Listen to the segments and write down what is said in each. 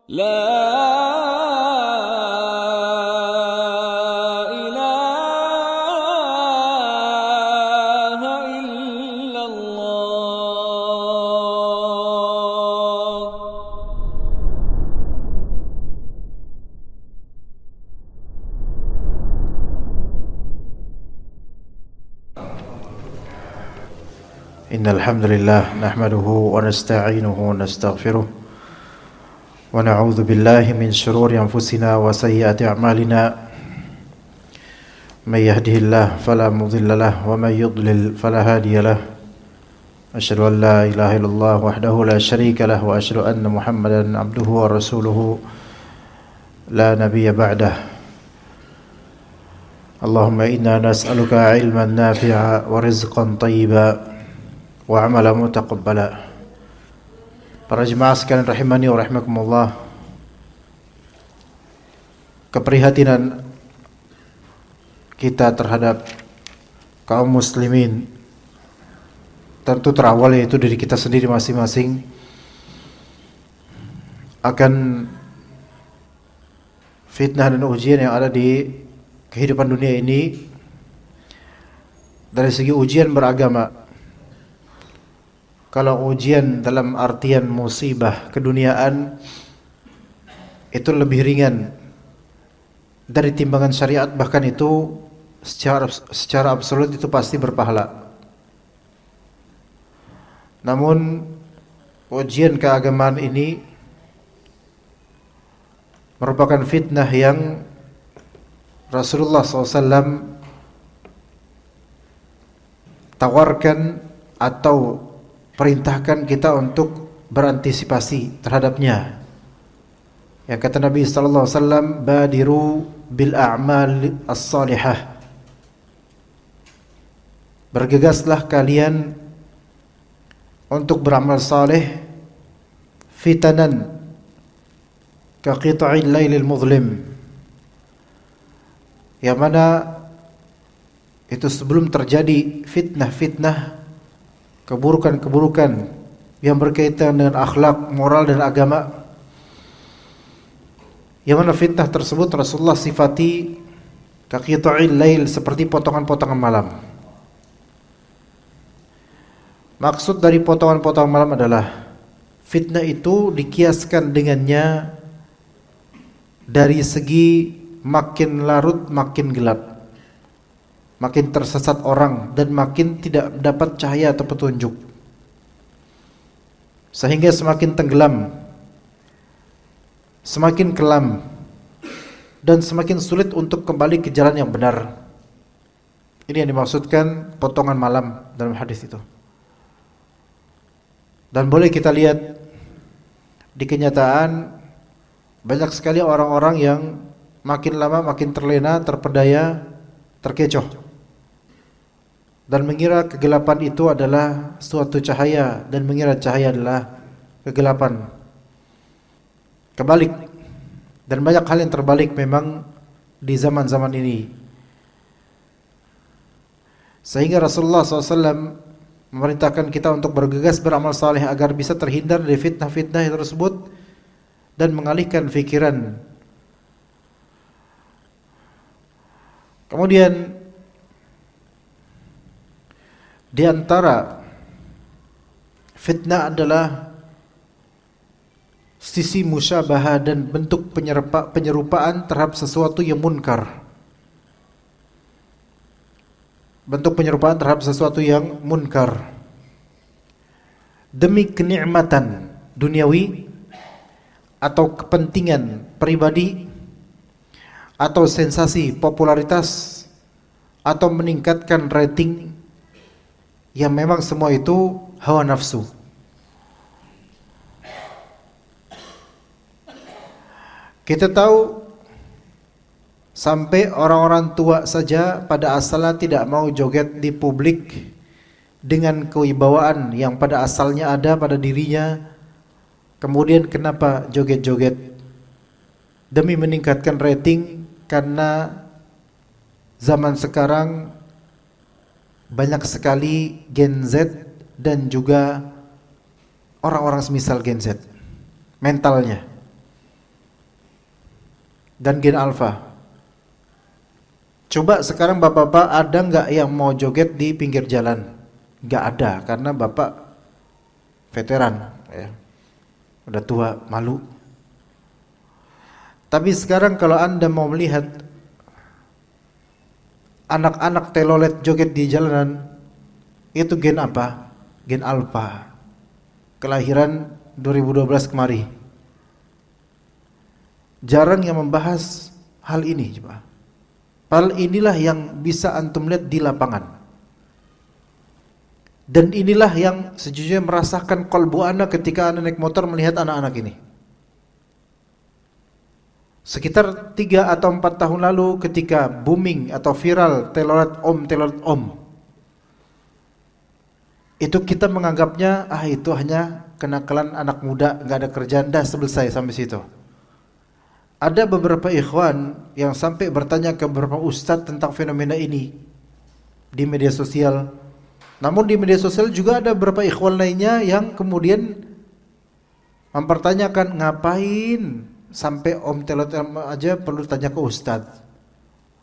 لا إله إلا الله. إن الحمد لله نحمده ونستعينه ونستغفره ونعوذ بالله من شرور أنفسنا وسيئات أعمالنا من يهده الله فلا مضل له ومن يضلل فلا هادي له أشهد أن لا إله إلا الله وحده لا شريك له وأشهد أن محمدا عبده ورسوله لا نبي بعده اللهم إنا نسألك علما نافعا ورزقا طيبا وعملا متقبلا. Para jemaah sekalian rahimani wa rahimakumullah, keprihatinan kita terhadap kaum muslimin tentu terawal yaitu diri kita sendiri masing-masing akan fitnah dan ujian yang ada di kehidupan dunia ini. Dari segi ujian beragama, kalau ujian dalam artian musibah keduniaan itu lebih ringan dari timbangan syariat, bahkan itu secara absolut itu pasti berpahala. Namun ujian keagamaan ini merupakan fitnah yang Rasulullah SAW tawarkan atau perintahkan kita untuk berantisipasi terhadapnya. Yang kata Nabi sallallahu alaihi wasallam, badiru bil a'mal as-salihah. Bergegaslah kalian untuk beramal saleh fitanan ka qita'il lailil muzlim. Yang mana itu sebelum terjadi fitnah-fitnah, keburukan-keburukan yang berkaitan dengan akhlak, moral dan agama, yang mana fitnah tersebut Rasulullah sifati kaqita'il lail, seperti potongan-potongan malam. Maksud dari potongan-potongan malam adalah fitnah itu dikiaskan dengannya dari segi makin larut makin gelap, makin tersesat orang dan makin tidak dapat cahaya atau petunjuk, sehingga semakin tenggelam, semakin kelam, dan semakin sulit untuk kembali ke jalan yang benar. Ini yang dimaksudkan potongan malam dalam hadis itu. Dan boleh kita lihat di kenyataan banyak sekali orang-orang yang makin lama makin terlena, terpedaya, terkecoh, dan mengira kegelapan itu adalah suatu cahaya, dan mengira cahaya adalah kegelapan. Kebalik. Dan banyak hal yang terbalik memang di zaman-zaman ini. Sehingga Rasulullah SAW memerintahkan kita untuk bergegas beramal saleh agar bisa terhindar dari fitnah-fitnah tersebut dan mengalihkan fikiran. Kemudian di antara fitnah adalah sisi musyabahah dan bentuk penyerupaan terhadap sesuatu yang munkar. Bentuk penyerupaan terhadap sesuatu yang munkar demi kenikmatan duniawi atau kepentingan pribadi atau sensasi popularitas atau meningkatkan rating, yang memang semua itu hawa nafsu. Kita tahu sampai orang-orang tua saja pada asalnya tidak mau joget di publik dengan kewibawaan yang pada asalnya ada pada dirinya. Kemudian kenapa joget-joget? Demi meningkatkan rating, karena zaman sekarang banyak sekali Gen Z dan juga orang-orang semisal Gen Z mentalnya. dan gen alfa. Coba sekarang bapak-bapak ada nggak yang mau joget di pinggir jalan? Nggak ada, karena bapak veteran, ya. Udah tua, malu. Tapi sekarang kalau Anda mau melihat anak-anak telolet joget di jalanan, itu gen apa? Gen alfa. Kelahiran 2012 kemari. Jarang yang membahas hal ini, coba. Hal inilah yang bisa antum lihat di lapangan. Dan inilah yang sejujurnya merasakan qalbu Anda ketika Anda naik motor melihat anak-anak ini. Sekitar 3 atau 4 tahun lalu ketika booming atau viral telolet om, itu kita menganggapnya itu hanya kenakalan anak muda, nggak ada kerjaan, dah selesai sampai situ. Ada beberapa ikhwan yang sampai bertanya ke beberapa ustadz tentang fenomena ini di media sosial. Namun di media sosial juga ada beberapa ikhwan lainnya yang kemudian mempertanyakan, ngapain sampai om telolet aja perlu tanya ke ustadz.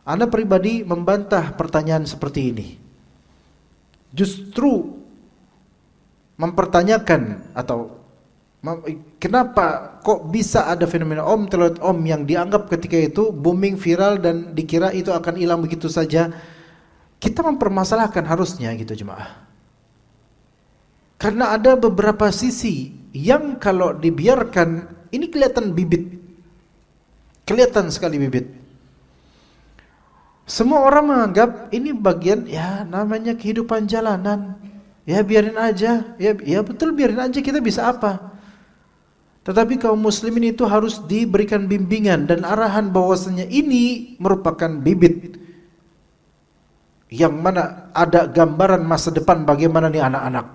Anda pribadi membantah pertanyaan seperti ini. Justru mempertanyakan atau kenapa kok bisa ada fenomena om telolet om yang dianggap ketika itu booming, viral, dan dikira itu akan hilang begitu saja. Kita mempermasalahkan harusnya gitu jemaah. Karena ada beberapa sisi yang kalau dibiarkan ini kelihatan bibit. Kelihatan sekali bibit. Semua orang menganggap ini bagian ya namanya kehidupan jalanan. Ya biarin aja. Ya betul, biarin aja, kita bisa apa? Tetapi kaum muslimin itu harus diberikan bimbingan dan arahan bahwasanya ini merupakan bibit yang mana ada gambaran masa depan bagaimana nih anak-anak.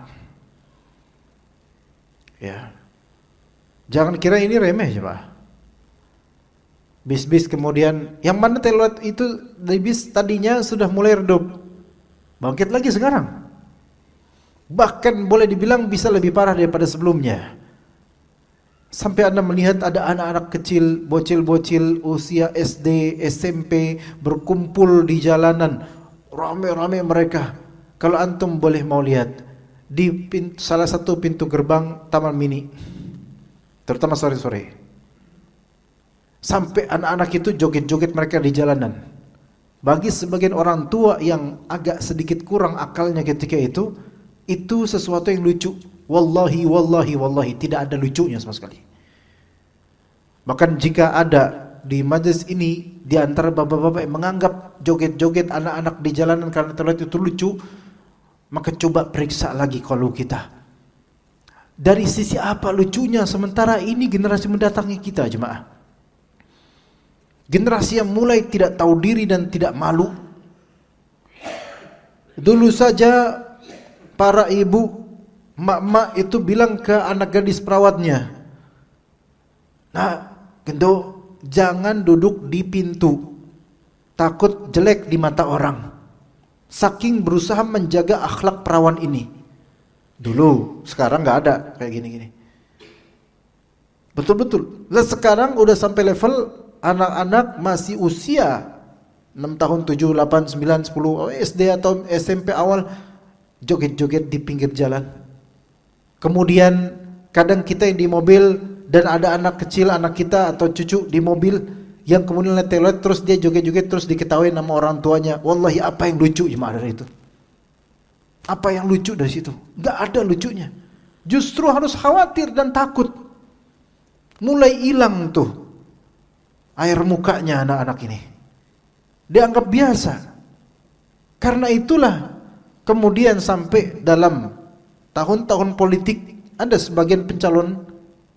Ya. Jangan kira ini remeh, Pak. Bis-bis kemudian yang mana telolet itu di bis tadinya sudah mulai redup. Bangkit lagi sekarang. Bahkan boleh dibilang bisa lebih parah daripada sebelumnya. Sampai Anda melihat ada anak-anak kecil, bocil-bocil usia SD, SMP berkumpul di jalanan, rame-rame mereka. Kalau antum boleh mau lihat di salah satu pintu gerbang Taman Mini, terutama sore-sore, sampai anak-anak itu joget-joget mereka di jalanan. Bagi sebagian orang tua yang agak sedikit kurang akalnya ketika itu sesuatu yang lucu. Wallahi tidak ada lucunya sama sekali. Bahkan jika ada di majelis ini di antara bapak-bapak yang menganggap joget-joget anak-anak di jalanan karena telolet itu lucu, maka coba periksa lagi kalau kita. Dari sisi apa lucunya sementara ini generasi mendatangi kita, jemaah. Generasi yang mulai tidak tahu diri dan tidak malu. Dulu saja para ibu, mak-mak itu bilang ke anak gadis perawatnya, "Nah, Gendo, jangan duduk di pintu, takut jelek di mata orang." Saking berusaha menjaga akhlak perawan ini. Dulu, sekarang nggak ada kayak gini-gini. Betul-betul. Lah sekarang udah sampai level anak-anak masih usia 6 tahun, 7, 8, 9, 10 SD atau SMP awal joget-joget di pinggir jalan. Kemudian kadang kita yang di mobil dan ada anak kecil, anak kita atau cucu di mobil yang kemudian lihat telolet terus dia joget-joget terus diketahui nama orang tuanya. Wallahi apa yang lucu jemaah dari itu? Apa yang lucu dari situ? Gak ada lucunya. Justru harus khawatir dan takut. Mulai hilang tuh air mukanya anak-anak ini. Dianggap biasa. Karena itulah kemudian sampai dalam tahun-tahun politik ada sebagian pencalon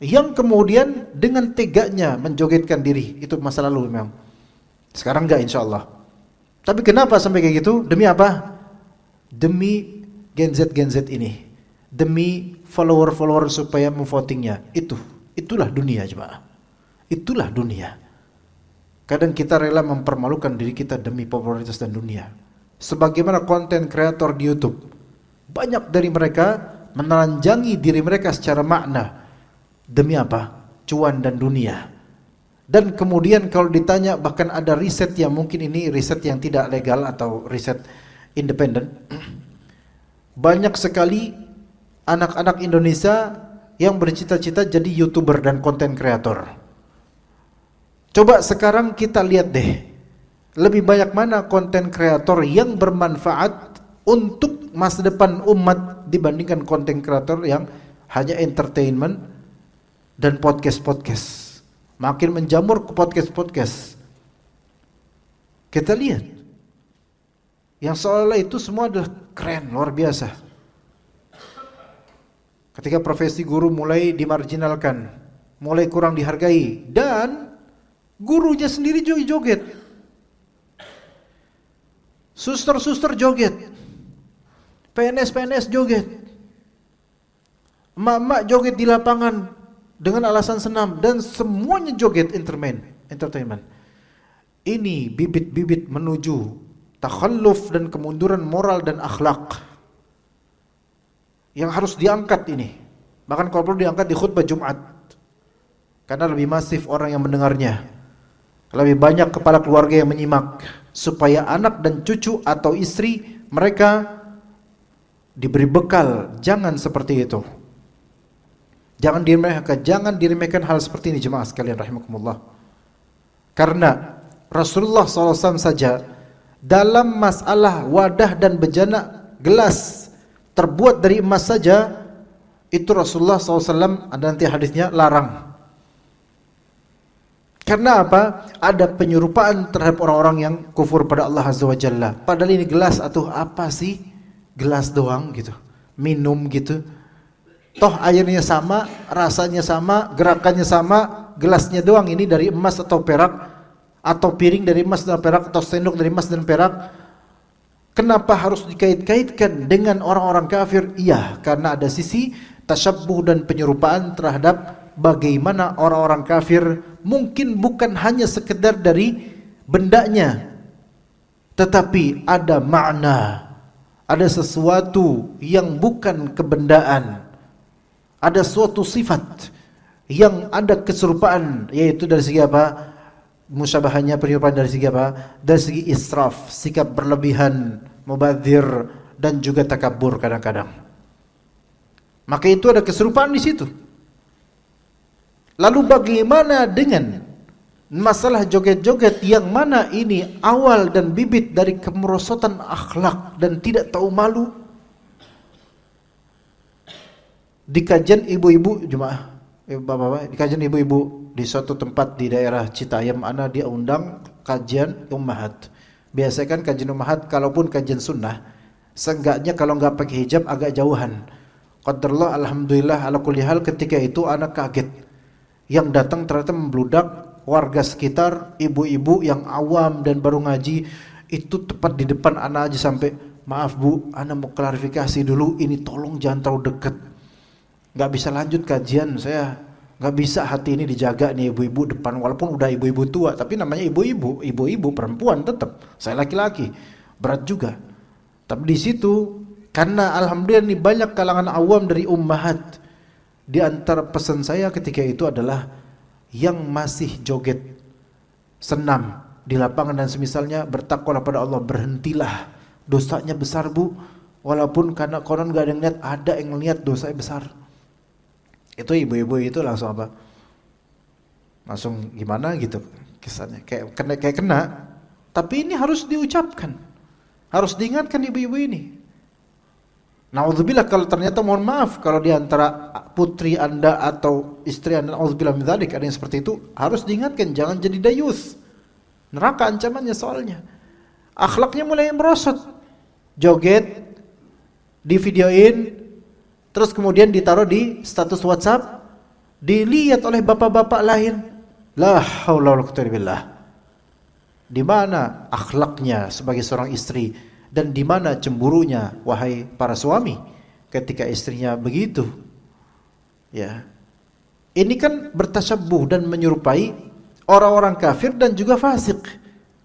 yang kemudian dengan teganya menjogetkan diri. Itu masa lalu memang. Sekarang enggak insya Allah. Tapi kenapa sampai kayak gitu? Demi apa? Demi Gen Z ini. Demi follower supaya memvotingnya. Itulah dunia jemaah. Itulah dunia. Kadang kita rela mempermalukan diri kita demi popularitas dan dunia. Sebagaimana konten kreator di YouTube, banyak dari mereka menelanjangi diri mereka secara makna demi apa? Cuan dan dunia. Dan kemudian kalau ditanya, bahkan ada riset yang mungkin ini riset yang tidak legal atau riset independen, banyak sekali anak-anak Indonesia yang bercita-cita jadi YouTuber dan konten kreator. Coba sekarang kita lihat deh, lebih banyak mana konten kreator yang bermanfaat untuk masa depan umat dibandingkan konten kreator yang hanya entertainment dan podcast-podcast. Makin menjamur ke podcast-podcast. Kita lihat, yang seolah itu semua adalah keren, luar biasa. Ketika profesi guru mulai dimarginalkan, mulai kurang dihargai, dan gurunya sendiri joget. Suster-suster joget, PNS joget, emak-emak joget di lapangan dengan alasan senam, dan semuanya joget entertainment. Ini bibit-bibit menuju takhalluf dan kemunduran moral dan akhlak yang harus diangkat ini. Bahkan kalau perlu diangkat di khutbah Jumat, karena lebih masif orang yang mendengarnya, lebih banyak kepala keluarga yang menyimak, supaya anak dan cucu atau istri mereka diberi bekal. Jangan seperti itu. Jangan diremehkan hal seperti ini, jemaah sekalian rahimakumullah. Karena Rasulullah SAW saja dalam masalah wadah dan bejana gelas terbuat dari emas saja, itu Rasulullah SAW, ada nanti hadisnya, larang. Karena apa? Ada penyerupaan terhadap orang-orang yang kufur pada Allah Azza wa Jalla. Padahal ini gelas atau apa sih? Gelas doang gitu, minum gitu. Toh airnya sama, rasanya sama, gerakannya sama, gelasnya doang ini dari emas atau perak, atau piring dari emas dan perak, atau sendok dari emas dan perak. Kenapa harus dikait-kaitkan dengan orang-orang kafir? Iya, karena ada sisi tasyabbuh dan penyerupaan terhadap bagaimana orang-orang kafir, mungkin bukan hanya sekedar dari bendanya, tetapi ada makna, ada sesuatu yang bukan kebendaan, ada suatu sifat yang ada keserupaan, yaitu dari segi apa? Musyabahanya, penyerupaan dari segi apa? Dari segi israf, sikap berlebihan, mubadzir, dan juga takabur kadang-kadang. Maka itu ada keserupaan di situ. Lalu bagaimana dengan masalah joget-joget yang mana ini awal dan bibit dari kemerosotan akhlak dan tidak tahu malu? Di kajian ibu-ibu jemaah, bapak-bapak, di kajian ibu-ibu di suatu tempat di daerah Citayam, ana dia undang kajian ummahat. Biasanya kan kajian ummahat, kalaupun kajian sunnah, seenggaknya kalau nggak pakai hijab agak jauhan. Qadarullah, alhamdulillah, ala kulli hal, ketika itu anak kaget. Yang datang ternyata membludak warga sekitar, ibu-ibu yang awam dan baru ngaji. Itu tepat di depan anak aja sampai, maaf bu, anak mau klarifikasi dulu, ini tolong jangan terlalu dekat. Nggak bisa lanjut kajian, saya nggak bisa, hati ini dijaga nih ibu-ibu depan, walaupun udah ibu-ibu tua, tapi namanya ibu-ibu perempuan tetap, saya laki-laki, berat juga. Tapi di situ, karena alhamdulillah ini banyak kalangan awam dari ummahat, di antara pesan saya ketika itu adalah yang masih joget, senam di lapangan dan semisalnya, bertakwalah pada Allah, berhentilah, dosanya besar bu, walaupun karena konon gak ada yang lihat, ada yang lihat dosanya besar. Itu ibu-ibu itu langsung apa? Langsung gimana gitu kesannya, kayak kena. Tapi ini harus diucapkan, harus diingatkan ibu-ibu ini. Na'udzubillah kalau ternyata, mohon maaf, kalau diantara putri anda atau istri anda, na'udzubillah min dzalik, ada yang seperti itu, harus diingatkan, jangan jadi dayus. Neraka ancamannya soalnya. Akhlaknya mulai merosot, joget, di videoin, terus kemudian ditaruh di status WhatsApp, dilihat oleh bapak-bapak lain. La haula wala quwwata illa billah. Di mana akhlaknya sebagai seorang istri, dan di mana cemburunya wahai para suami ketika istrinya begitu? Ya. Ini kan bertasyabbuh dan menyerupai orang-orang kafir dan juga fasik.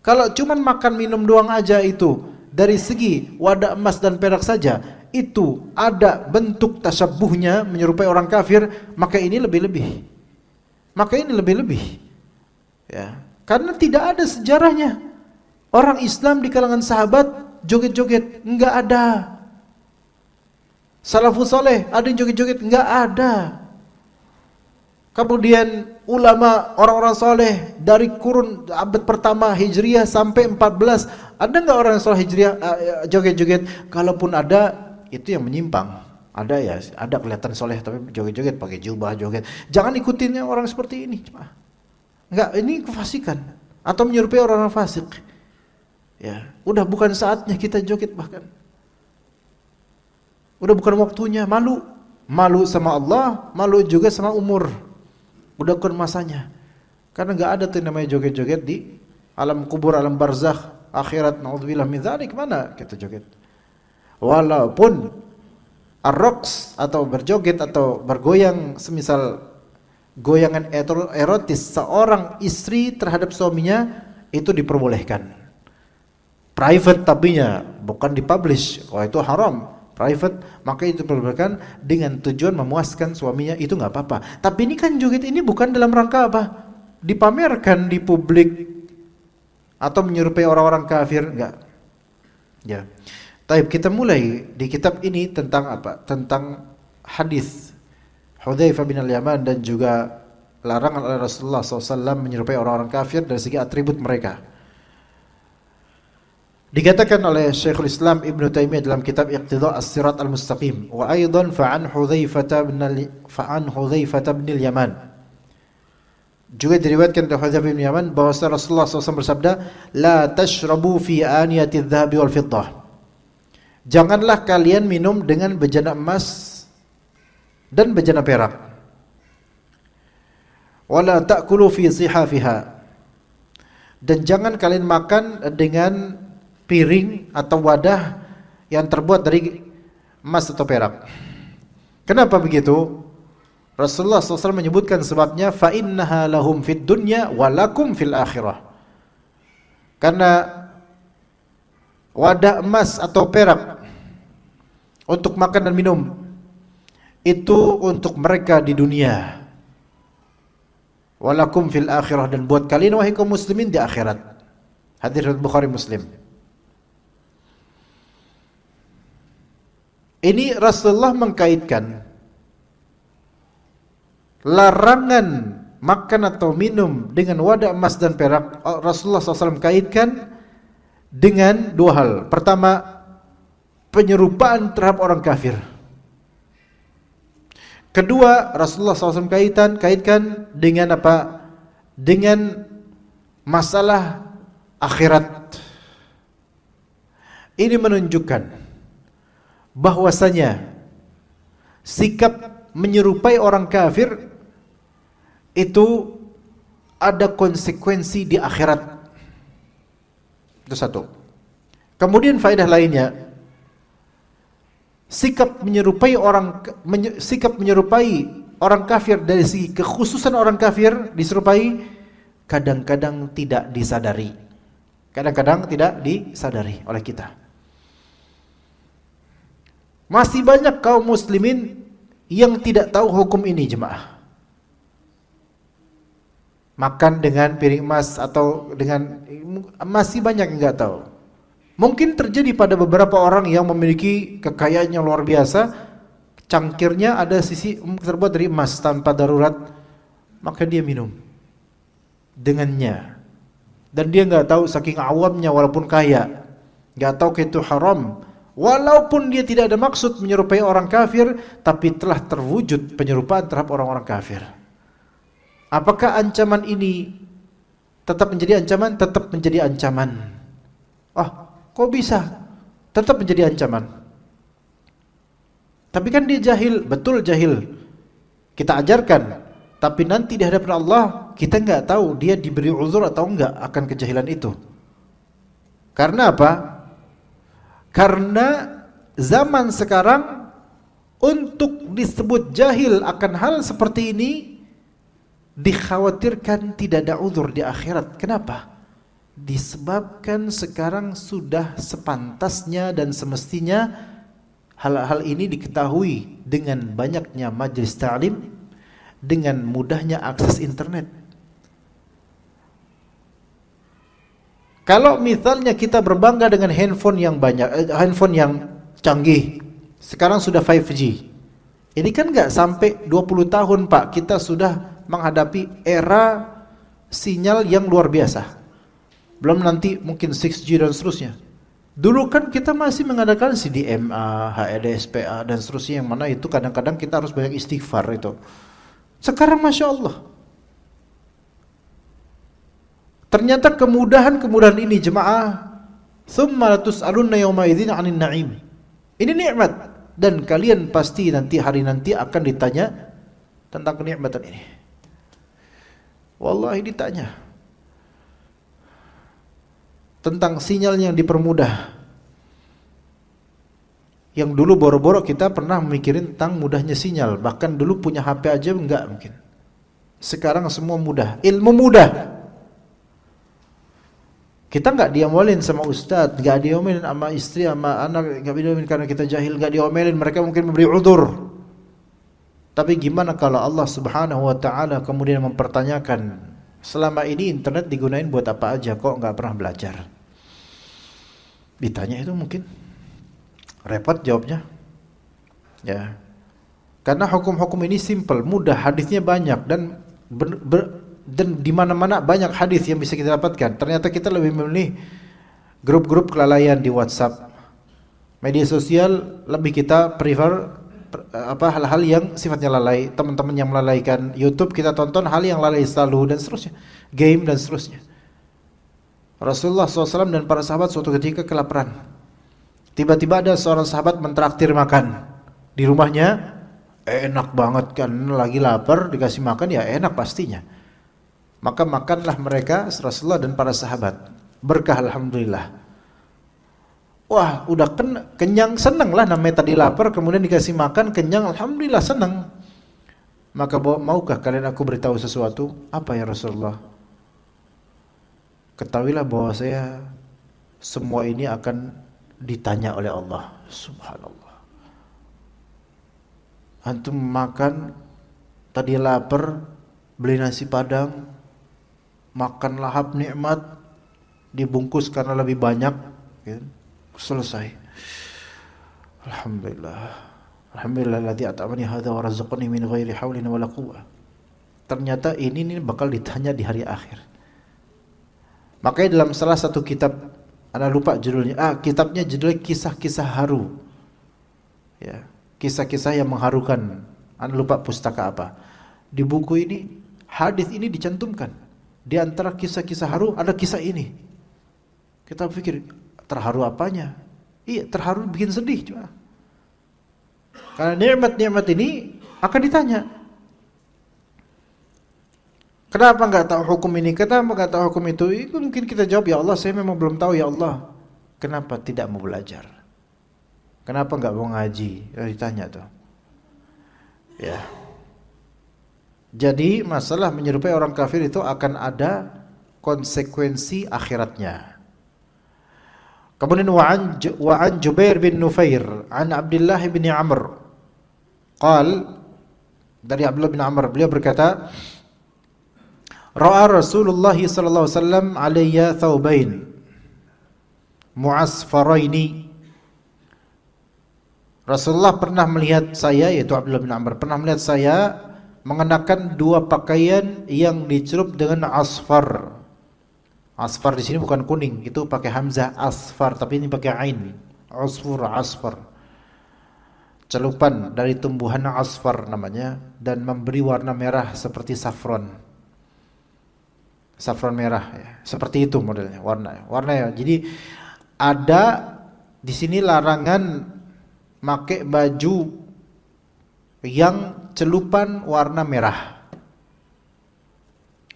Kalau cuman makan minum doang aja itu, dari segi wadah emas dan perak saja, itu ada bentuk tasyabbuhnya menyerupai orang kafir, maka ini lebih-lebih. Maka ini lebih-lebih. Ya, karena tidak ada sejarahnya orang Islam di kalangan sahabat joget-joget, enggak ada. Salafus saleh ada yang joget-joget, enggak ada. Kemudian ulama orang-orang soleh dari kurun abad pertama Hijriah sampai 14, ada nggak orang soleh Hijriah joget-joget? Kalaupun ada, itu yang menyimpang. Ada ya, ada kelihatan soleh tapi joget-joget pakai jubah joget. Jangan ikutin orang seperti ini. Enggak, ini kefasikan atau menyerupai orang-orang fasik. Ya, udah bukan saatnya kita joget bahkan. Udah bukan waktunya, malu. Malu sama Allah, malu juga sama umur. Udah bukan masanya. Karena enggak ada tuh namanya joget-joget di alam kubur, alam barzakh, akhirat, naudzubillah min dzalik, mana kita joget. Walaupun ar-raqs atau berjoget atau bergoyang semisal goyangan erotis seorang istri terhadap suaminya itu diperbolehkan. Private tapinya, bukan dipublish. Kalau itu haram. Private, maka itu diperbolehkan dengan tujuan memuaskan suaminya, itu nggak apa-apa. Tapi ini kan joget ini bukan dalam rangka apa? Dipamerkan di publik atau menyerupai orang-orang kafir, enggak. Ya. Taib, kita mulai di kitab ini tentang apa? Tentang hadis Hudzaifah bin al-Yaman dan juga larangan oleh Rasulullah SAW menyerupai orang-orang kafir dari segi atribut mereka. Dikatakan oleh Syekhul Islam Ibn Taimiyah dalam kitab Iqtida' as-Sirat al-Mustaqim, wa aidan fa'an Hudzaifah bin al-Yaman. Juga diriwayatkan oleh Hudzaifah bin Yaman bahwa Rasulullah SAW bersabda, la tashrabu fi aniyati adh-dhahabi wal fiddah. Janganlah kalian minum dengan bejana emas dan bejana perak. Wala ta'kulu fi sihafiha. Dan jangan kalian makan dengan piring atau wadah yang terbuat dari emas atau perak. Kenapa begitu? Rasulullah SAW menyebutkan sebabnya, fa innaha lahum fid dunya wa lakum fil akhirah. Karena wadah emas atau perak untuk makan dan minum itu untuk mereka di dunia, wa lakum fil akhirah, dan buat kalian wahai kaum muslimin di akhirat. Hadis riwayat Bukhari Muslim. Ini Rasulullah mengkaitkan larangan makan atau minum dengan wadah emas dan perak. Rasulullah SAW kaitkan dengan dua hal. Pertama, penyerupaan terhadap orang kafir. Kedua, Rasulullah SAW kaitkan dengan apa? Dengan masalah akhirat. Ini menunjukkan bahwasanya sikap menyerupai orang kafir itu ada konsekuensi di akhirat. Itu satu. Kemudian faedah lainnya, sikap menyerupai orang kafir dari segi kekhususan orang kafir diserupai kadang-kadang tidak disadari. Kadang-kadang tidak disadari oleh kita. Masih banyak kaum muslimin yang tidak tahu hukum ini, jemaah. Makan dengan piring emas atau dengan, masih banyak yang enggak tahu. Mungkin terjadi pada beberapa orang yang memiliki kekayaan yang luar biasa, cangkirnya ada sisi terbuat dari emas tanpa darurat, maka dia minum dengannya. Dan dia enggak tahu, saking awamnya walaupun kaya, enggak tahu itu haram. Walaupun dia tidak ada maksud menyerupai orang kafir, tapi telah terwujud penyerupaan terhadap orang-orang kafir. Apakah ancaman ini tetap menjadi ancaman? Tetap menjadi ancaman. Kok bisa? Tetap menjadi ancaman. Tapi kan dia jahil, betul jahil. Kita ajarkan, tapi nanti di hadapan Allah kita nggak tahu dia diberi uzur atau enggak akan kejahilan itu. Karena apa? Karena zaman sekarang untuk disebut jahil akan hal seperti ini dikhawatirkan tidak ada uzur di akhirat. Kenapa? Disebabkan sekarang sudah sepantasnya dan semestinya hal-hal ini diketahui dengan banyaknya majelis ta'lim, dengan mudahnya akses internet. Kalau misalnya kita berbangga dengan handphone yang banyak, handphone yang canggih, sekarang sudah 5G. Ini kan nggak sampai 20 tahun Pak, kita sudah menghadapi era sinyal yang luar biasa. Belum nanti mungkin 6G dan seterusnya. Dulu kan kita masih mengadakan CDMA, HEDSPA dan seterusnya, yang mana itu kadang-kadang kita harus banyak istighfar itu. Sekarang Masya Allah, ternyata kemudahan-kemudahan ini jemaah, thumma latus'alunna yawma idzin 'anil na'im. Ini nikmat dan kalian pasti nanti hari nanti akan ditanya tentang kenikmatan ini. Wallahi ditanya tentang sinyal yang dipermudah. Yang dulu boro-boro kita pernah memikirin tentang mudahnya sinyal, bahkan dulu punya HP aja enggak mungkin. Sekarang semua mudah, ilmu mudah. Kita nggak diomelin sama ustadz, nggak diomelin sama istri, sama anak, nggak diomelin karena kita jahil, nggak diomelin, mereka mungkin memberi udzur. Tapi gimana kalau Allah Subhanahu wa taala kemudian mempertanyakan, selama ini internet digunain buat apa aja, kok nggak pernah belajar? Ditanya itu mungkin repot jawabnya. Ya. Karena hukum-hukum ini simple, mudah, hadisnya banyak dan dan di mana-mana banyak hadis yang bisa kita dapatkan. Ternyata kita lebih memilih grup-grup kelalaian di WhatsApp, media sosial, lebih kita prefer hal-hal yang sifatnya lalai. Teman-teman yang melalaikan YouTube kita tonton hal yang lalai selalu dan seterusnya, game dan seterusnya. Rasulullah SAW dan para sahabat suatu ketika kelaparan. Tiba-tiba ada seorang sahabat mentraktir makan di rumahnya, enak banget kan, lagi lapar dikasih makan ya enak pastinya. Maka makanlah mereka, Rasulullah dan para sahabat. Berkah alhamdulillah. Wah, udah kenyang, senang lah namanya tadi lapar, kemudian dikasih makan, kenyang, alhamdulillah senang. Maka maukah kalian aku beritahu sesuatu? Apa ya Rasulullah? Ketahuilah bahwa saya semua ini akan ditanya oleh Allah. Subhanallah. Antum makan, tadi lapar, beli nasi padang, makan lahap nikmat, dibungkus karena lebih banyak, gitu. Selesai. Alhamdulillah. Alhamdulillahilladzi at'amani hadza wa razaqani min ghairi haulin wala quwwah. Ternyata ini bakal ditanya di hari akhir. Makanya dalam salah satu kitab, ana lupa judulnya. Kitabnya judulnya Kisah-kisah Haru. Ya, kisah-kisah yang mengharukan. Ana lupa pustaka apa. Di buku ini hadis ini dicantumkan. Di antara kisah-kisah haru ada kisah ini. Kita pikir terharu apanya? Iya, terharu bikin sedih cuma. Karena nikmat-nikmat ini akan ditanya. Kenapa enggak tahu hukum ini? Kenapa enggak tahu hukum itu? Itu mungkin kita jawab, ya Allah, saya memang belum tahu ya Allah. Kenapa tidak mau belajar? Kenapa enggak mau ngaji? Ditanya tuh. Ya. Jadi masalah menyerupai orang kafir itu akan ada konsekuensi akhiratnya. Kemudian wa'an Jubair bin Nufair an Abdullah bin Amr dari Abdullah bin Amr, beliau berkata, ra'a Rasulullah sallallahu alaihi wasallam alayya thawbain mu'asfaraini. Rasulullah pernah melihat saya, yaitu Abdullah bin Amr pernah melihat saya mengenakan dua pakaian yang dicelup dengan asfar. Asfar di sini bukan kuning, itu pakai hamzah asfar, tapi ini pakai ain. Asfar. Celupan dari tumbuhan asfar namanya, dan memberi warna merah seperti saffron. Saffron merah ya. Seperti itu modelnya, warnanya. Jadi ada di sini larangan pakai baju yang celupan warna merah.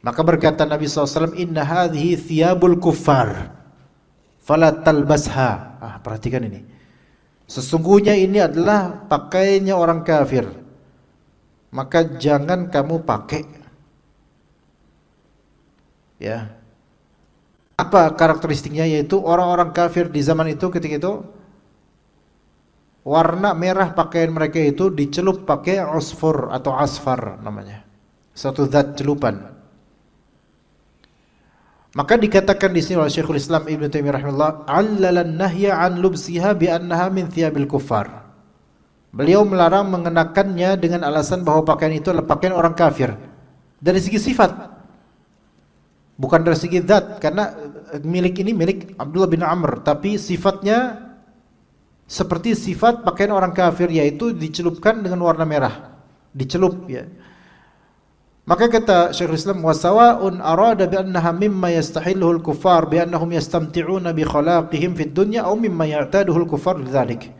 Maka berkata Nabi SAW, inna hadhihi thiyabul kuffar fala talbasha. Perhatikan ini. Sesungguhnya ini adalah pakaiannya orang kafir, maka jangan kamu pakai. Ya. Apa karakteristiknya? Yaitu orang-orang kafir di zaman itu ketika itu warna merah pakaian mereka itu dicelup pakai asfur atau asfar namanya. Satu zat celupan. Maka dikatakan di sini oleh Syekhul Islam Ibnu Taimiyah rahimahullah, "Allalan nahya an lubsiha bi annaha min thiyabil kuffar." Beliau melarang mengenakannya dengan alasan bahwa pakaian itu adalah pakaian orang kafir. Dari segi sifat, bukan dari segi zat, karena milik ini milik Abdullah bin Amr, tapi sifatnya seperti sifat pakaian orang kafir, yaitu dicelupkan dengan warna merah, dicelup ya. Maka kata Syekhul Islam, wa sawa'un arada bi annaha mimma yastahilluhu al-kuffar bi annahum yastamti'una bi khalaqihim fid dunya aw mimma ya'taduhu al-kuffar bidzalik.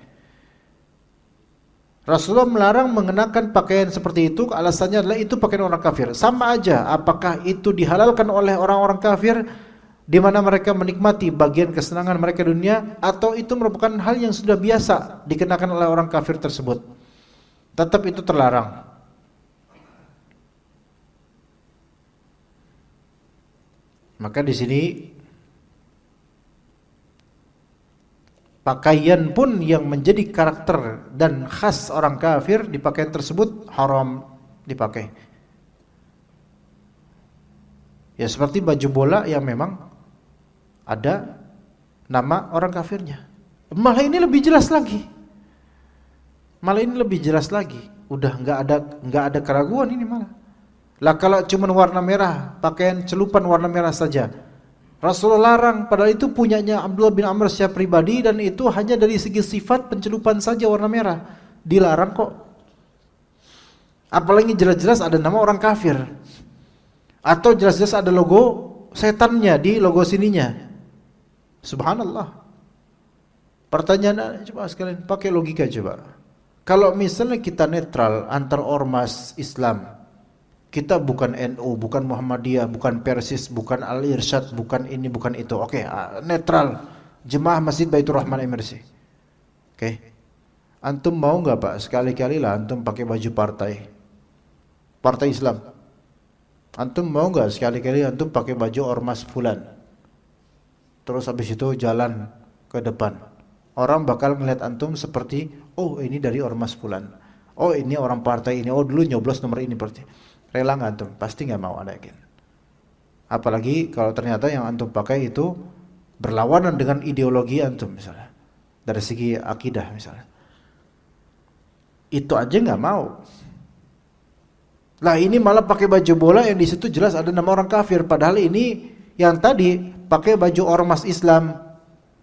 Rasulullah melarang mengenakan pakaian seperti itu, alasannya adalah itu pakaian orang kafir. Sama aja apakah itu dihalalkan oleh orang-orang kafir di mana mereka menikmati bagian kesenangan mereka dunia, atau itu merupakan hal yang sudah biasa dikenakan oleh orang kafir tersebut. Tetap itu terlarang. Maka di sini pakaian pun yang menjadi karakter dan khas orang kafir di pakaian tersebut haram dipakai. Ya seperti baju bola yang memang ada nama orang kafirnya. Malah ini lebih jelas lagi. Udah nggak ada keraguan ini malah. Lah kalau cuma warna merah, pakaian celupan warna merah saja, Rasulullah larang, padahal itu punyanya Abdullah bin Amr secara pribadi dan itu hanya dari segi sifat pencelupan saja warna merah. Dilarang kok. Apalagi jelas-jelas ada nama orang kafir. Atau jelas-jelas ada logo setannya di logo sininya. Subhanallah. Pertanyaan coba sekalian pakai logika coba. Kalau misalnya kita netral antar ormas Islam, kita bukan NU, bukan Muhammadiyah, bukan Persis, bukan Al-Irsyad, bukan ini, bukan itu. Oke, netral. Jemaah Masjid Baitur Rahman MRC. Oke. Antum mau enggak Pak? Sekali-kali lah antum pakai baju partai Islam. Antum mau enggak sekali-kali antum pakai baju ormas fulan? Terus habis itu jalan ke depan. Orang bakal ngeliat antum seperti, oh ini dari ormas fulan. Oh ini orang partai ini. Oh dulu nyoblos nomor ini berarti. Rela nggak antum? Pasti nggak mau, ada yakin. Apalagi kalau ternyata yang antum pakai itu berlawanan dengan ideologi antum misalnya, dari segi akidah misalnya, itu aja nggak mau. Lah ini malah pakai baju bola yang di situ jelas ada nama orang kafir, padahal ini yang tadi pakai baju ormas Islam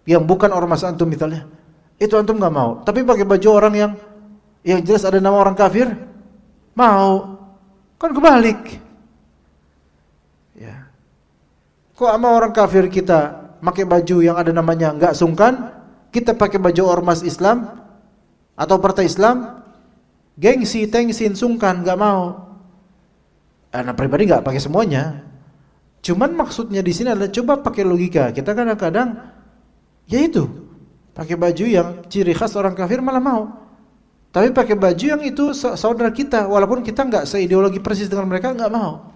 yang bukan ormas antum misalnya, itu antum nggak mau. Tapi pakai baju orang yang jelas ada nama orang kafir, mau. Kan kebalik. Ya. Kok sama orang kafir kita pakai baju yang ada namanya enggak sungkan, kita pakai baju ormas Islam atau partai Islam, gengsi, tengsin, sungkan, enggak mau. Anak pribadi enggak pakai semuanya. Cuman maksudnya di sini adalah coba pakai logika. Kita kadang-kadang ya itu, pakai baju yang ciri khas orang kafir malah mau. Tapi pakai baju yang itu saudara kita, walaupun kita nggak seideologi persis dengan mereka, nggak mau.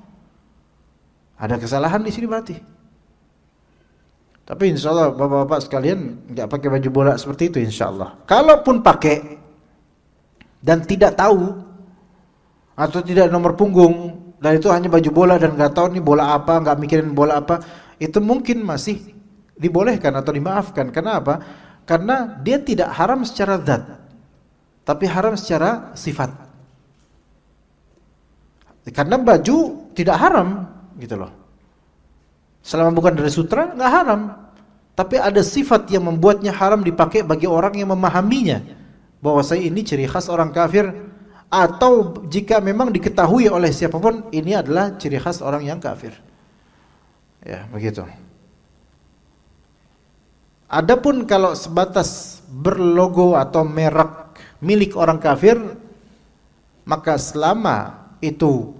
Ada kesalahan di sini berarti. Tapi insya Allah bapak-bapak sekalian nggak pakai baju bola seperti itu insya Allah. Kalaupun pakai dan tidak tahu atau tidak nomor punggung dan itu hanya baju bola dan nggak tahu nih bola apa, nggak mikirin bola apa, itu mungkin masih dibolehkan atau dimaafkan. Karena apa? Karena dia tidak haram secara zat, tapi haram secara sifat. Karena baju tidak haram gitu loh. Selama bukan dari sutra nggak haram. Tapi ada sifat yang membuatnya haram dipakai bagi orang yang memahaminya, bahwa saya ini ciri khas orang kafir, atau jika memang diketahui oleh siapapun ini adalah ciri khas orang yang kafir. Ya, begitu. Adapun kalau sebatas berlogo atau merek milik orang kafir, maka selama itu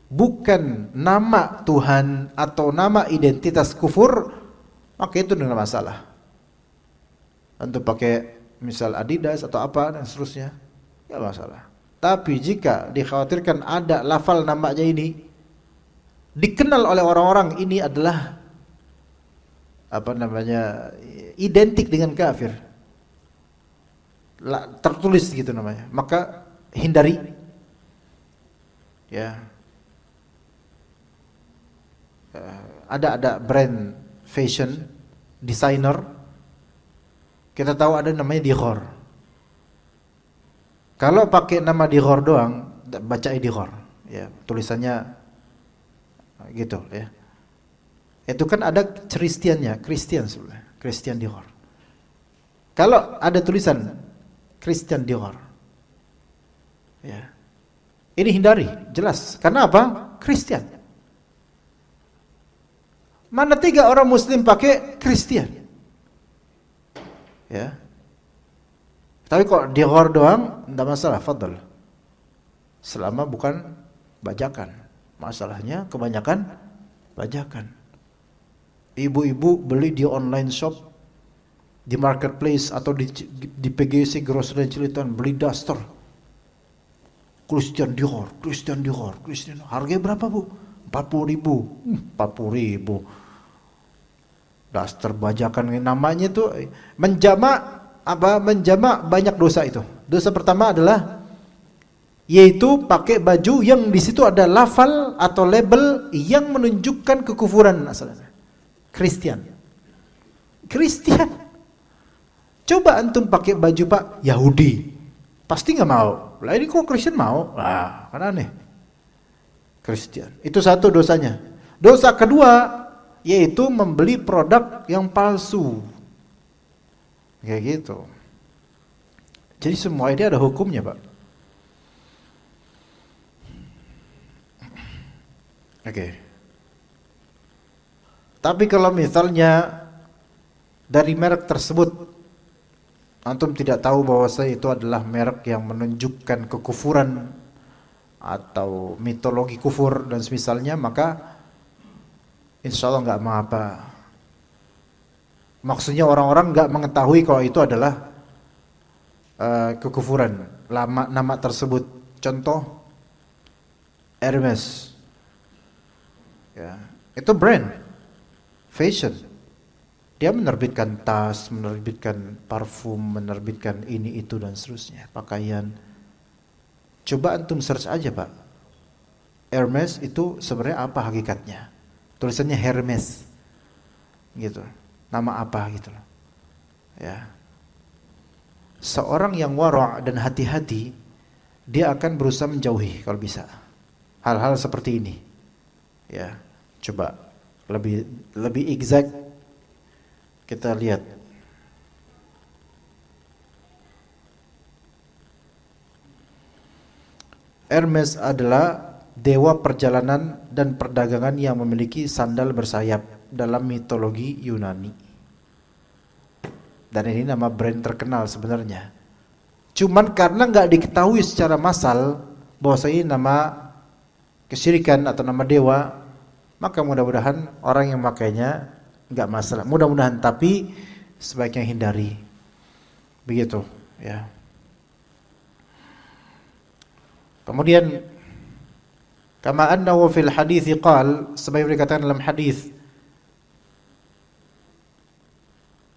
bukan nama Tuhan atau nama identitas kufur, maka itu tidak masalah. Untuk pakai misal Adidas atau apa dan seterusnya, tidak masalah. Tapi jika dikhawatirkan ada lafal namanya ini dikenal oleh orang-orang ini adalah identik dengan kafir, tertulis gitu namanya, maka hindari. Ya. ada brand fashion designer, kita tahu ada namanya Dior. Kalau pakai nama Dior doang, baca Dior, ya tulisannya gitu ya. Itu kan ada Christian sebenarnya, Christian Dior. Kalau ada tulisan Christian Dior, ya ini hindari, jelas. Karena apa? Christian. Mana 3 orang Muslim pakai Christian? Ya. Tapi kok Dior doang, tidak masalah, fadl. Selama bukan bajakan. Masalahnya kebanyakan bajakan. Ibu-ibu beli di online shop, di marketplace atau di PGC Grocery Cilitan, beli daster Christian Dior. Harganya berapa, Bu? 40.000. 40.000. Daster bajakan, namanya tuh menjamak banyak dosa itu. Dosa pertama adalah yaitu pakai baju yang di situ ada lafal atau label yang menunjukkan kekufuran asalnya. Christian. Coba antum pakai baju Pak Yahudi, pasti nggak mau. Lah ini kok Kristen mau? Kan aneh. Christian. Itu satu dosanya. Dosa kedua yaitu membeli produk yang palsu. Kayak gitu. Jadi semua ini ada hukumnya, Pak. Oke. Tapi kalau misalnya dari merek tersebut antum tidak tahu bahwa itu adalah merek yang menunjukkan kekufuran atau mitologi kufur dan semisalnya, maka insya Allah nggak apa-apa. Maksudnya orang-orang nggak mengetahui kalau itu adalah kekufuran nama tersebut. Contoh Hermes, ya, itu brand fashion. Dia menerbitkan tas, menerbitkan parfum, menerbitkan ini itu dan seterusnya, pakaian. Coba antum search aja, Pak. Hermes itu sebenarnya apa hakikatnya? Tulisannya Hermes, gitu. Nama apa gitu loh. Ya. Seorang yang wara' dan hati-hati, dia akan berusaha menjauhi kalau bisa hal-hal seperti ini. Ya, coba lebih exact kita lihat. Hermes adalah dewa perjalanan dan perdagangan yang memiliki sandal bersayap dalam mitologi Yunani. Dan ini nama brand terkenal sebenarnya. Cuman karena nggak diketahui secara massal bahwa ini nama kesyirikan atau nama dewa, maka mudah-mudahan orang yang makainya nggak masalah. Mudah-mudahan, tapi sebaiknya hindari. Begitu, ya. Kemudian kama annahu fil hadits qal, sebagaimana dikatakan dalam hadis,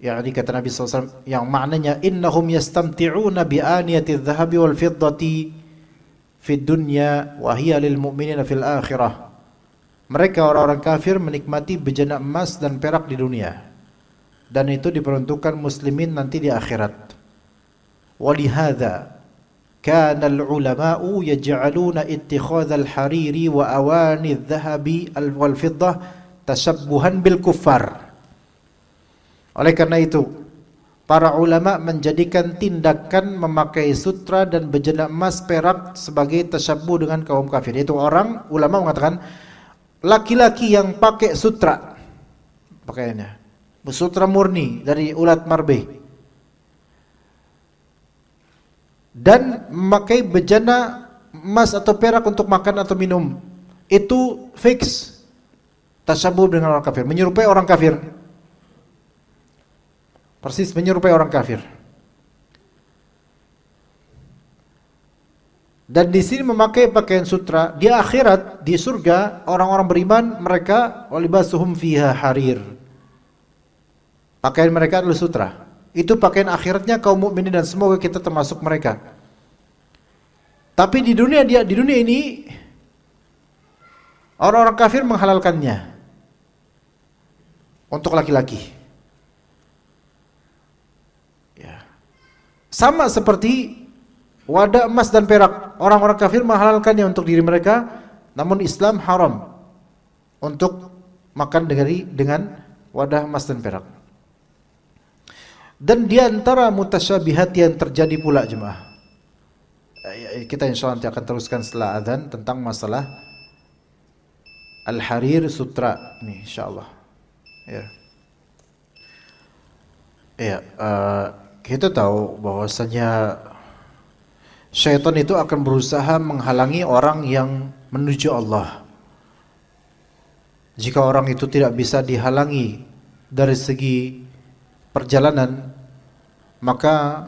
yakni kata Nabi SAW yang maknanya innahum yastamti'una bi aniyati adh-dhahabi wal fiddati fid dunya wa hiya lil mu'minina fil akhirah. Mereka orang-orang kafir menikmati bejana emas dan perak di dunia, dan itu diperuntukkan muslimin nanti di akhirat. Walihadza kana al-ulama'u yaj'aluna ittikhadhal hariri wa awani adh-dhahabi wal fiddah tashabbuhan bil kuffar. Oleh karena itu, para ulama menjadikan tindakan memakai sutra dan bejana emas perak sebagai tasyabbuh dengan kaum kafir. Itu ulama mengatakan laki-laki yang pakai sutra pakaiannya, sutra murni dari ulat marbeh, dan memakai bejana emas atau perak untuk makan atau minum, itu fix tasyabbuh dengan orang kafir, menyerupai orang kafir. Persis menyerupai orang kafir. Dan di sini memakai pakaian sutra, di akhirat, di surga, orang-orang beriman mereka walibasuhum fiha harir. Pakaian mereka adalah sutra. Itu pakaian akhiratnya kaum mukminin dan semoga kita termasuk mereka. Tapi di dunia ini orang-orang kafir menghalalkannya. untuk laki-laki. Ya. Sama seperti wadah emas dan perak. Orang-orang kafir menghalalkannya untuk diri mereka, namun Islam haram untuk makan dengan wadah emas dan perak. Dan di antara mutasyabihat yang terjadi pula jemaah, kita insyaallah nanti akan teruskan setelah adzan tentang masalah al-harir sutra nih insyaallah. Ya. Ya, kita tahu bahwasanya syaitan itu akan berusaha menghalangi orang yang menuju Allah. Jika orang itu tidak bisa dihalangi dari segi perjalanan, maka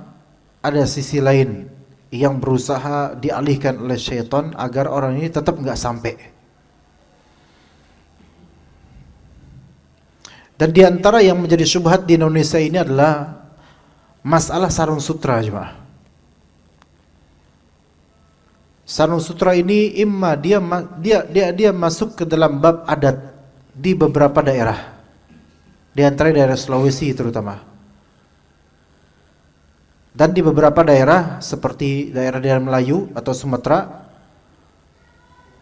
ada sisi lain yang berusaha dialihkan oleh syaitan agar orang ini tetap nggak sampai. Dan di antara yang menjadi syubhat di Indonesia ini adalah masalah sarung sutra, jemaah. Sarung sutra ini imma dia masuk ke dalam bab adat di beberapa daerah. Di antara daerah Sulawesi terutama. Dan di beberapa daerah seperti daerah-daerah Melayu atau Sumatera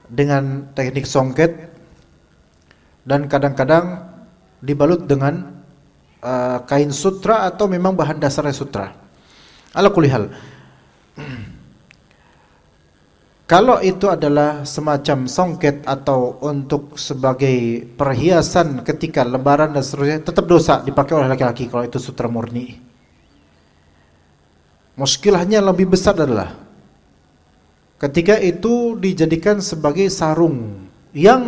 dengan teknik songket dan kadang-kadang dibalut dengan kain sutra atau memang bahan dasarnya sutra. Ala kulli hal. Kalau itu adalah semacam songket atau untuk sebagai perhiasan ketika lebaran dan seterusnya, tetap dosa dipakai oleh laki-laki kalau itu sutra murni. Muskilahnya lebih besar adalah ketika itu dijadikan sebagai sarung yang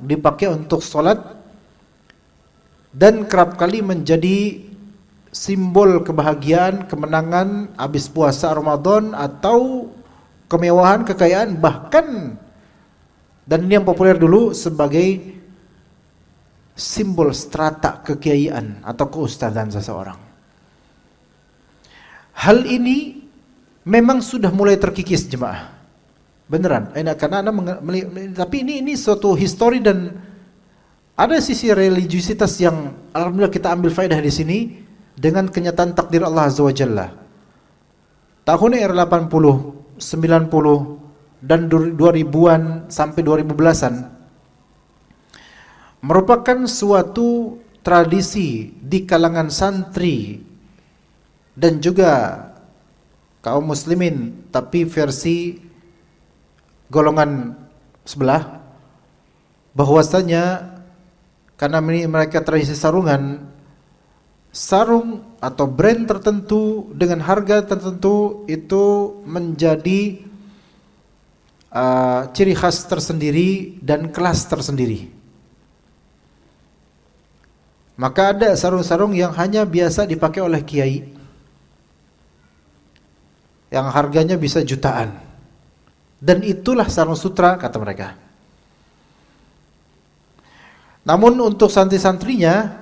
dipakai untuk sholat dan kerap kali menjadi simbol kebahagiaan, kemenangan habis puasa Ramadan atau kemewahan, kekayaan, bahkan dan ini yang populer dulu sebagai simbol strata kekiaian atau keustadzan seseorang. Hal ini memang sudah mulai terkikis jemaah. Beneran, karena tapi ini suatu histori dan ada sisi religiusitas yang alhamdulillah kita ambil faedah di sini dengan kenyataan takdir Allah Azza wa Jalla. Tahun era 80, 90 dan 2000-an sampai 2010-an merupakan suatu tradisi di kalangan santri dan juga kaum muslimin tapi versi golongan sebelah, bahwasanya karena mereka tradisi sarungan, sarung atau brand tertentu dengan harga tertentu itu menjadi ciri khas tersendiri dan kelas tersendiri. Maka ada sarung-sarung yang hanya biasa dipakai oleh kiai, yang harganya bisa jutaan, dan itulah sarung sutra kata mereka. Namun untuk santri-santrinya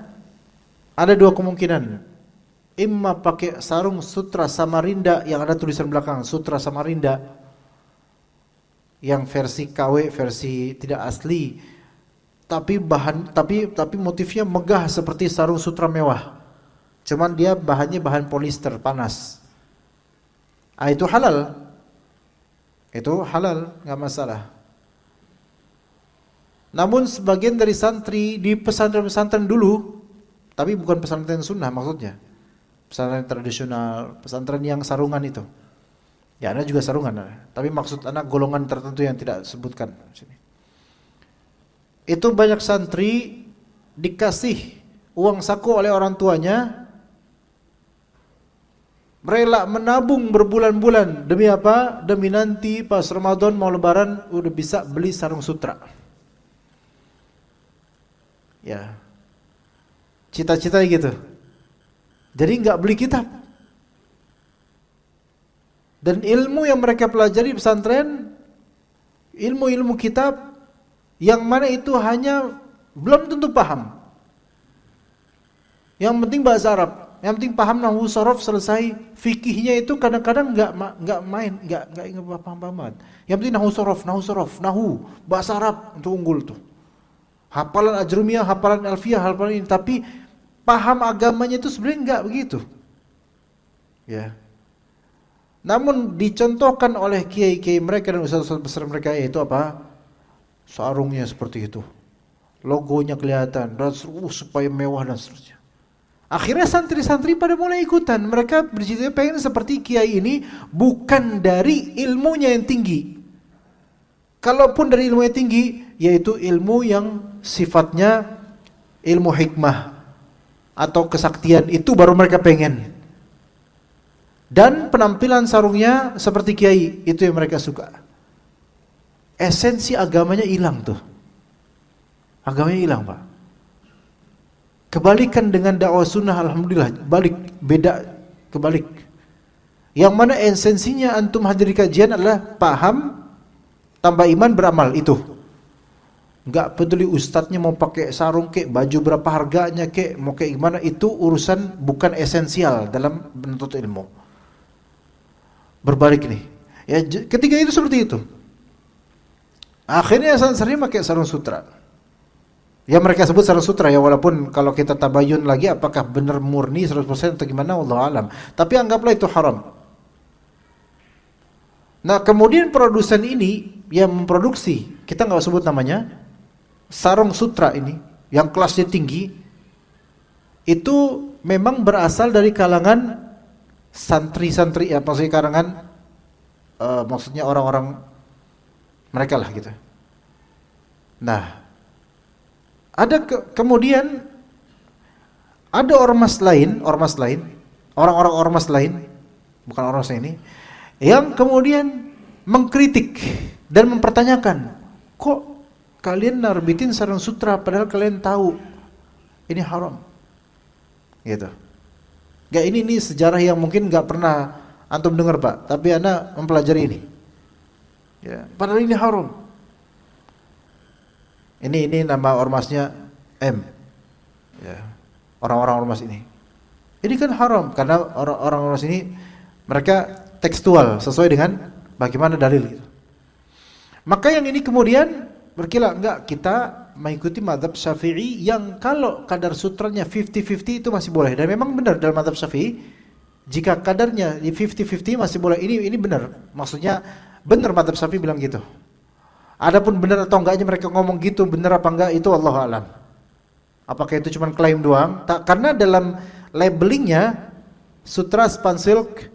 ada dua kemungkinan. Imma pakai sarung sutra Samarinda yang ada tulisan belakang Sutra Samarinda yang versi KW, versi tidak asli, tapi motifnya megah seperti sarung sutra mewah. Cuman dia bahannya bahan polister panas. Itu halal. Itu halal, enggak masalah. Namun sebagian dari santri di pesantren-pesantren dulu, tapi bukan pesantren sunnah maksudnya, pesantren tradisional, pesantren yang sarungan itu. Ya ada juga sarungan, tapi maksud anak golongan tertentu yang tidak sebutkan sini. Itu banyak santri dikasih uang saku oleh orang tuanya, rela menabung berbulan-bulan demi apa? Demi nanti pas Ramadan mau lebaran udah bisa beli sarung sutra. Ya, cita-cita gitu. Jadi nggak beli kitab. Dan ilmu yang mereka pelajari pesantren, ilmu-ilmu kitab yang mana itu hanya belum tentu paham. Yang penting bahasa Arab, yang penting paham nahwu sorof selesai. Fikihnya itu kadang-kadang nggak paham banget. Yang penting nahwu sorof, nahwu bahasa Arab untuk unggul tuh. Hafalan ajrumiyah, hafalan alfiyah, hafalan ini, tapi paham agamanya itu sebenarnya enggak begitu. Ya. Namun dicontohkan oleh kiai-kiai mereka dan ustaz-ustaz besar mereka, yaitu apa? Sarungnya seperti itu. Logonya kelihatan, dan supaya mewah dan seterusnya. Akhirnya santri-santri pada mulai ikutan. Mereka bercita pengen seperti kiai ini, bukan dari ilmunya yang tinggi. Kalaupun dari ilmu yang tinggi, yaitu ilmu yang sifatnya ilmu hikmah atau kesaktian, itu baru mereka pengen. Dan penampilan sarungnya seperti kiai, itu yang mereka suka. Esensi agamanya hilang tuh. Agamanya hilang, Pak. Kebalikan dengan dakwah sunnah, alhamdulillah, beda, kebalik. Yang mana esensinya antum hadir di kajian adalah paham, tambah iman, beramal, itu. Enggak peduli ustadznya mau pakai sarung kek, baju berapa harganya kek, mau kayak gimana, itu urusan bukan esensial dalam menuntut ilmu. Berbalik nih. Ya, ketiga itu seperti itu. Akhirnya sering pakai sarung sutra. Ya mereka sebut sarung sutra ya, walaupun kalau kita tabayun lagi apakah benar murni 100% atau gimana, wallahu alam. Tapi anggaplah itu haram. Nah, kemudian produsen ini yang memproduksi, kita nggak sebut namanya, sarung sutra ini yang kelasnya tinggi, itu memang berasal dari kalangan santri-santri, ya maksudnya kalangan maksudnya orang-orang mereka lah gitu. Nah, ada kemudian ada ormas lain, orang-orang ormas lain, bukan ormas ini, yang kemudian mengkritik dan mempertanyakan, kok kalian narbitin sarung sutra padahal kalian tahu ini haram, gitu. Gak, ini sejarah yang mungkin gak pernah antum dengar, Pak, tapi ana mempelajari ini. Ya, padahal ini haram. Ini nama ormasnya M. Ya, orang-orang ormas ini. Ini kan haram karena orang-orang ormas ini mereka tekstual sesuai dengan bagaimana dalil gitu. Maka yang ini kemudian berkila, enggak, kita mengikuti mazhab Syafi'i yang kalau kadar sutranya 50-50 itu masih boleh. Dan memang benar dalam mazhab Syafi'i jika kadarnya di 50-50 masih boleh. Ini benar. Maksudnya benar mazhab Syafi'i bilang gitu. Adapun benar atau enggaknya mereka ngomong gitu, benar apa enggak itu wallahu alam. Apakah itu cuma klaim doang? Tak, karena dalam labelingnya sutra span silk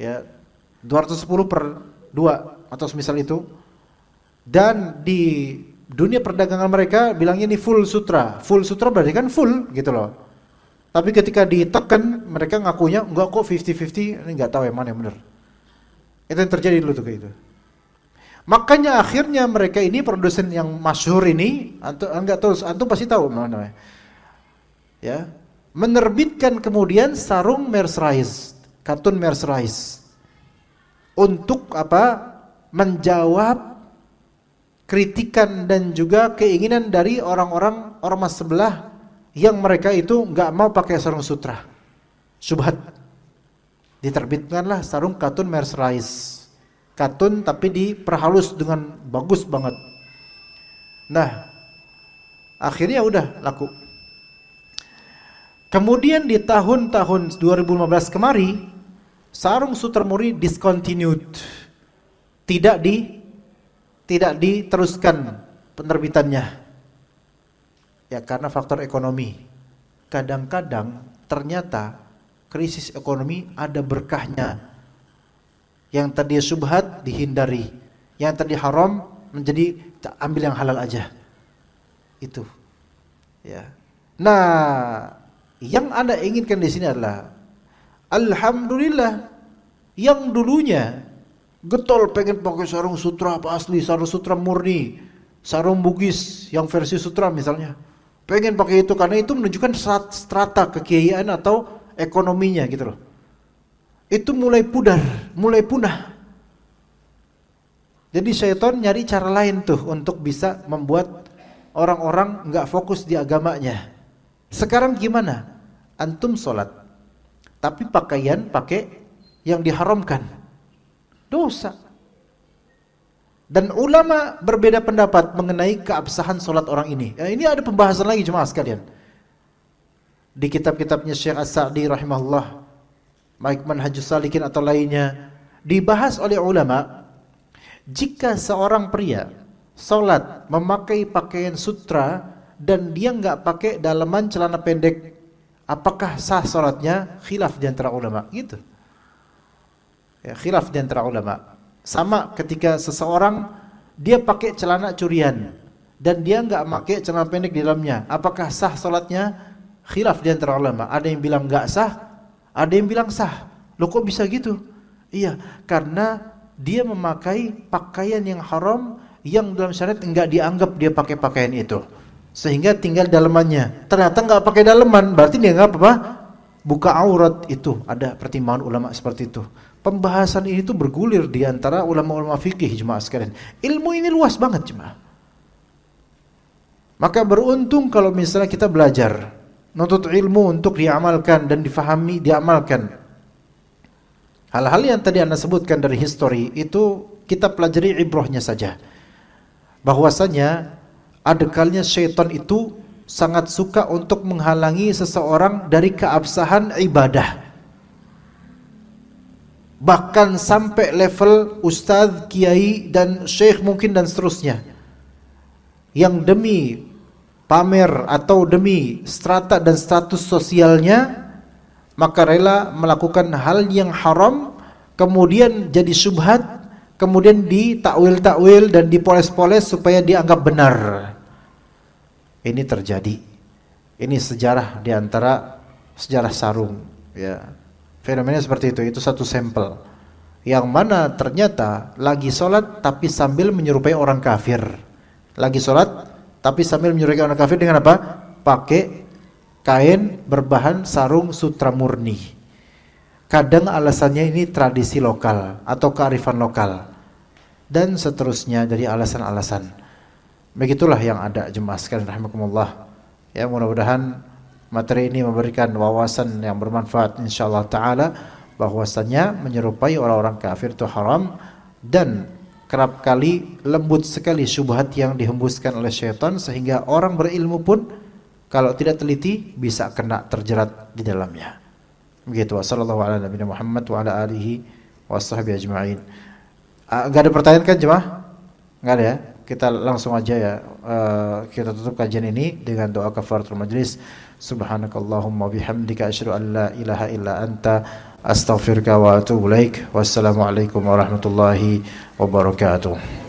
ya 210/2 atau semisal itu. Dan di dunia perdagangan mereka bilangnya ini full sutra. Full sutra berarti kan full gitu loh. Tapi ketika ditekan mereka ngakunya enggak kok 50-50, ini enggak tahu yang mana yang benar. Itu yang terjadi dulu tuh kayak itu. Makanya akhirnya mereka ini produsen yang masyhur ini, antum enggak tahu, antum pasti tahu namanya. Ya, menerbitkan kemudian sarung mercerized, katun mercerized. Untuk apa? Menjawab kritikan dan juga keinginan dari orang-orang ormas sebelah yang mereka itu enggak mau pakai sarung sutra. Syubhat. Diterbitkanlah sarung katun mercerized. Katun tapi diperhalus dengan bagus banget. Nah, akhirnya udah laku. Kemudian di tahun-tahun 2015 kemari, sarung sutra murni discontinued. Tidak diteruskan penerbitannya. Ya karena faktor ekonomi. Kadang-kadang ternyata krisis ekonomi ada berkahnya. Yang tadi subhat dihindari, yang tadi haram menjadi ambil yang halal aja. Itu. Ya. Nah, yang Anda inginkan di sini adalah alhamdulillah yang dulunya getol pengen pakai sarung sutra apa asli, sarung sutra murni, sarung Bugis yang versi sutra misalnya. Pengen pakai itu karena itu menunjukkan strata kekiaian atau ekonominya gitu loh. Itu mulai pudar, mulai punah. Jadi syaitan nyari cara lain tuh untuk bisa membuat orang-orang enggak fokus di agamanya. Sekarang gimana? Antum sholat, tapi pakaian pakai yang diharamkan. Dosa. Dan ulama berbeda pendapat mengenai keabsahan sholat orang ini. Ini ada pembahasan lagi jemaah sekalian. di kitab-kitabnya Syekh As-Sa'di rahimahullah, baik Manhajus Salikin atau lainnya, dibahas oleh ulama, jika seorang pria salat memakai pakaian sutra dan dia nggak pakai dalaman celana pendek, apakah sah salatnya? Khilaf di antara ulama, gitu. Ya, khilaf di antara ulama. Sama ketika seseorang dia pakai celana curian dan dia nggak pakai celana pendek di dalamnya, apakah sah salatnya? Khilaf di antara ulama. Ada yang bilang nggak sah, ada yang bilang sah. Loh kok bisa gitu? Iya, karena dia memakai pakaian yang haram yang dalam syariat enggak dianggap dia pakai pakaian itu, sehingga tinggal dalamannya. Ternyata enggak pakai dalaman, berarti dia enggak apa? Buka aurat. Itu ada pertimbangan ulama seperti itu. Pembahasan ini tuh bergulir di antara ulama-ulama fikih, jemaah sekalian. Ilmu ini luas banget, jemaah. Maka beruntung kalau misalnya kita belajar, nuntut ilmu untuk diamalkan dan difahami, diamalkan. Hal-hal yang tadi Anda sebutkan dari history itu kita pelajari ibrahnya saja. Bahwasanya ada kalanya syaitan itu sangat suka untuk menghalangi seseorang dari keabsahan ibadah. Bahkan sampai level ustadz, kiai dan syekh mungkin dan seterusnya, yang demi pamer atau demi strata dan status sosialnya maka rela melakukan hal yang haram, kemudian jadi syubhat, kemudian ditakwil-takwil dan dipoles-poles supaya dianggap benar. Ini terjadi. Ini sejarah di antara sejarah sarung, ya. Fenomena seperti itu satu sampel. Yang mana ternyata lagi sholat tapi sambil menyerupai orang kafir. Lagi sholat tapi sambil menyerupai orang kafir dengan apa? Pakai kain berbahan sarung sutra murni. Kadang alasannya ini tradisi lokal atau kearifan lokal, dan seterusnya dari alasan-alasan. Begitulah yang ada, jemaah sekalian rahimakumullah. Ya, mudah-mudahan materi ini memberikan wawasan yang bermanfaat insyaallah taala, bahwasanya menyerupai orang-orang kafir itu haram, dan kerap kali lembut sekali syubhat yang dihembuskan oleh syaitan sehingga orang berilmu pun kalau tidak teliti bisa kena terjerat di dalamnya. Begitu. Wassallallahu ala nabiyina Muhammad wa ala alihi washabbihi ajma'in. Enggak ada pertanyaan kan jemaah? Enggak ada ya? Kita langsung aja ya. Kita tutup kajian ini dengan doa kafaratul majlis. Subhanakallahumma bihamdika asyhadu an la ilaha illa anta astaghfiruka wa atubu ilaik. Wassalamualaikum warahmatullahi wabarakatuh.